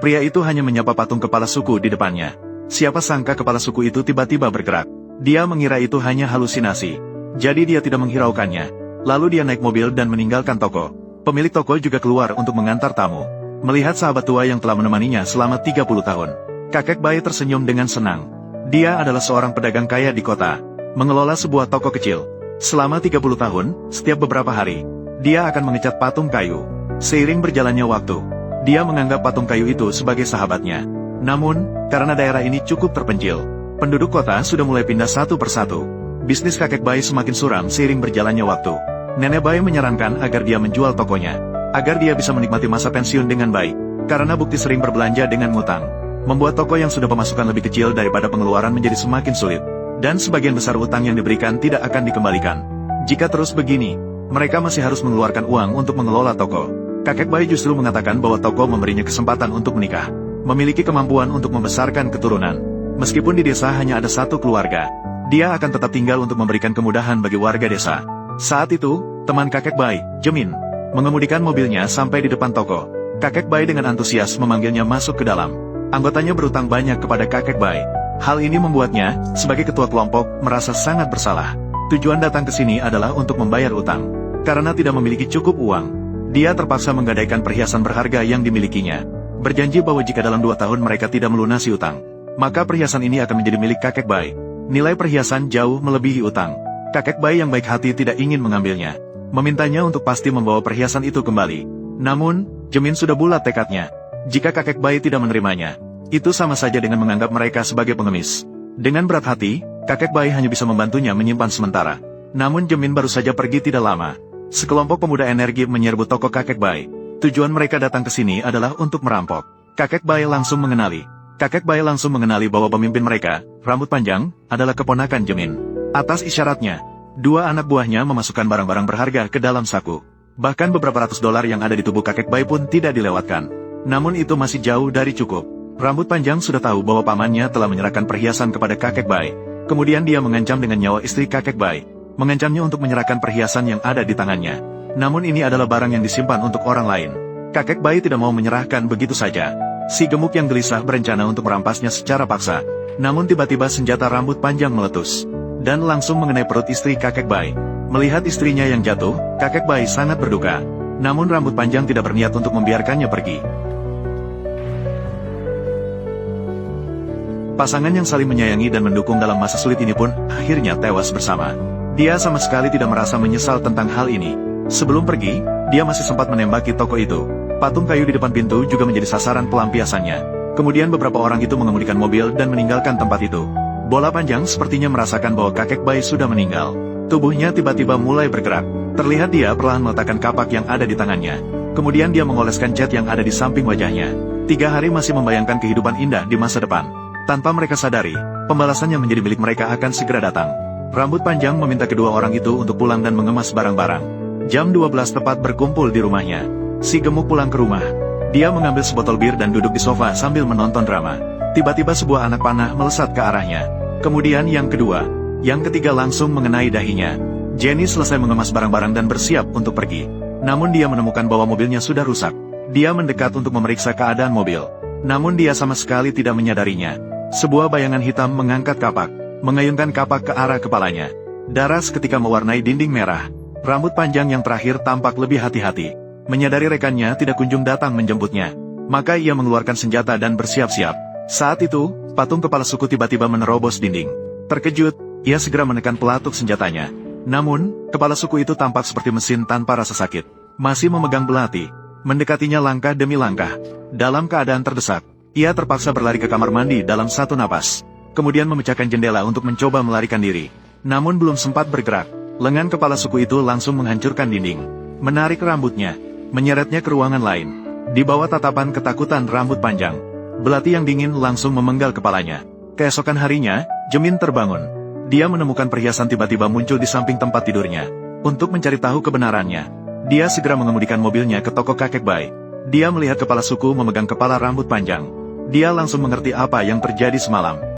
Pria itu hanya menyapa patung kepala suku di depannya. Siapa sangka kepala suku itu tiba-tiba bergerak. Dia mengira itu hanya halusinasi. Jadi dia tidak menghiraukannya. Lalu dia naik mobil dan meninggalkan toko. Pemilik toko juga keluar untuk mengantar tamu. Melihat sahabat tua yang telah menemaninya selama 30 tahun. Kakek Bai tersenyum dengan senang. Dia adalah seorang pedagang kaya di kota. Mengelola sebuah toko kecil. Selama 30 tahun, setiap beberapa hari, dia akan mengecat patung kayu. Seiring berjalannya waktu, dia menganggap patung kayu itu sebagai sahabatnya. Namun, karena daerah ini cukup terpencil, penduduk kota sudah mulai pindah satu persatu. Bisnis kakek Bai semakin suram seiring berjalannya waktu. Nenek Bai menyarankan agar dia menjual tokonya, agar dia bisa menikmati masa pensiun dengan baik. Karena bukti sering berbelanja dengan ngutang, membuat toko yang sudah pemasukan lebih kecil daripada pengeluaran menjadi semakin sulit. Dan sebagian besar utang yang diberikan tidak akan dikembalikan. Jika terus begini, mereka masih harus mengeluarkan uang untuk mengelola toko. Kakek Bai justru mengatakan bahwa toko memberinya kesempatan untuk menikah, memiliki kemampuan untuk membesarkan keturunan. Meskipun di desa hanya ada satu keluarga, dia akan tetap tinggal untuk memberikan kemudahan bagi warga desa. Saat itu, teman kakek Bai, Jemin, mengemudikan mobilnya sampai di depan toko. Kakek Bai dengan antusias memanggilnya masuk ke dalam. Anggotanya berutang banyak kepada kakek Bai. Hal ini membuatnya, sebagai ketua kelompok, merasa sangat bersalah. Tujuan datang ke sini adalah untuk membayar utang. Karena tidak memiliki cukup uang, dia terpaksa menggadaikan perhiasan berharga yang dimilikinya. Berjanji bahwa jika dalam 2 tahun mereka tidak melunasi utang, maka perhiasan ini akan menjadi milik kakek Bai. Nilai perhiasan jauh melebihi utang. Kakek Bai yang baik hati tidak ingin mengambilnya. Memintanya untuk pasti membawa perhiasan itu kembali. Namun, Jemin sudah bulat tekadnya. Jika kakek Bai tidak menerimanya, itu sama saja dengan menganggap mereka sebagai pengemis. Dengan berat hati, kakek Bai hanya bisa membantunya menyimpan sementara. Namun Jemin baru saja pergi tidak lama. Sekelompok pemuda energi menyerbu toko kakek Bai. Tujuan mereka datang ke sini adalah untuk merampok. Kakek Bai langsung mengenali bahwa pemimpin mereka, rambut panjang, adalah keponakan Jemin. Atas isyaratnya, 2 anak buahnya memasukkan barang-barang berharga ke dalam saku. Bahkan beberapa ratus dolar yang ada di tubuh kakek Bai pun tidak dilewatkan. Namun itu masih jauh dari cukup. Rambut panjang sudah tahu bahwa pamannya telah menyerahkan perhiasan kepada kakek Bai. Kemudian dia mengancam dengan nyawa istri kakek Bai. Mengancamnya untuk menyerahkan perhiasan yang ada di tangannya. Namun ini adalah barang yang disimpan untuk orang lain. Kakek Bai tidak mau menyerahkan begitu saja. Si gemuk yang gelisah berencana untuk merampasnya secara paksa. Namun tiba-tiba senjata rambut panjang meletus. Dan langsung mengenai perut istri kakek Bai. Melihat istrinya yang jatuh, kakek Bai sangat berduka. Namun rambut panjang tidak berniat untuk membiarkannya pergi. Pasangan yang saling menyayangi dan mendukung dalam masa sulit ini pun akhirnya tewas bersama. Dia sama sekali tidak merasa menyesal tentang hal ini. Sebelum pergi, dia masih sempat menembaki toko itu. Patung kayu di depan pintu juga menjadi sasaran pelampiasannya. Kemudian beberapa orang itu mengemudikan mobil dan meninggalkan tempat itu. Bola panjang sepertinya merasakan bahwa kakek Bai sudah meninggal. Tubuhnya tiba-tiba mulai bergerak. Terlihat dia perlahan meletakkan kapak yang ada di tangannya. Kemudian dia mengoleskan cat yang ada di samping wajahnya. 3 hari masih membayangkan kehidupan indah di masa depan. Tanpa mereka sadari, pembalasan yang menjadi milik mereka akan segera datang. Rambut panjang meminta kedua orang itu untuk pulang dan mengemas barang-barang. Jam 12 tepat berkumpul di rumahnya. Si gemuk pulang ke rumah. Dia mengambil sebotol bir dan duduk di sofa sambil menonton drama. Tiba-tiba sebuah anak panah melesat ke arahnya. Kemudian yang kedua, yang ketiga langsung mengenai dahinya. Jenny selesai mengemas barang-barang dan bersiap untuk pergi. Namun dia menemukan bahwa mobilnya sudah rusak. Dia mendekat untuk memeriksa keadaan mobil. Namun dia sama sekali tidak menyadarinya. Sebuah bayangan hitam mengangkat kapak, mengayunkan kapak ke arah kepalanya. Darah seketika mewarnai dinding merah. Rambut panjang yang terakhir tampak lebih hati-hati. Menyadari rekannya tidak kunjung datang menjemputnya, maka ia mengeluarkan senjata dan bersiap-siap. Saat itu, patung kepala suku tiba-tiba menerobos dinding. Terkejut, ia segera menekan pelatuk senjatanya. Namun, kepala suku itu tampak seperti mesin tanpa rasa sakit. Masih memegang belati, mendekatinya langkah demi langkah. Dalam keadaan terdesak, ia terpaksa berlari ke kamar mandi dalam satu napas. Kemudian memecahkan jendela untuk mencoba melarikan diri. Namun belum sempat bergerak, lengan kepala suku itu langsung menghancurkan dinding. Menarik rambutnya, menyeretnya ke ruangan lain. Di bawah tatapan ketakutan rambut panjang, belati yang dingin langsung memenggal kepalanya. Keesokan harinya, Jemin terbangun. Dia menemukan perhiasan tiba-tiba muncul di samping tempat tidurnya. Untuk mencari tahu kebenarannya, dia segera mengemudikan mobilnya ke toko kakek Bai. Dia melihat kepala suku memegang kepala rambut panjang. Dia langsung mengerti apa yang terjadi semalam.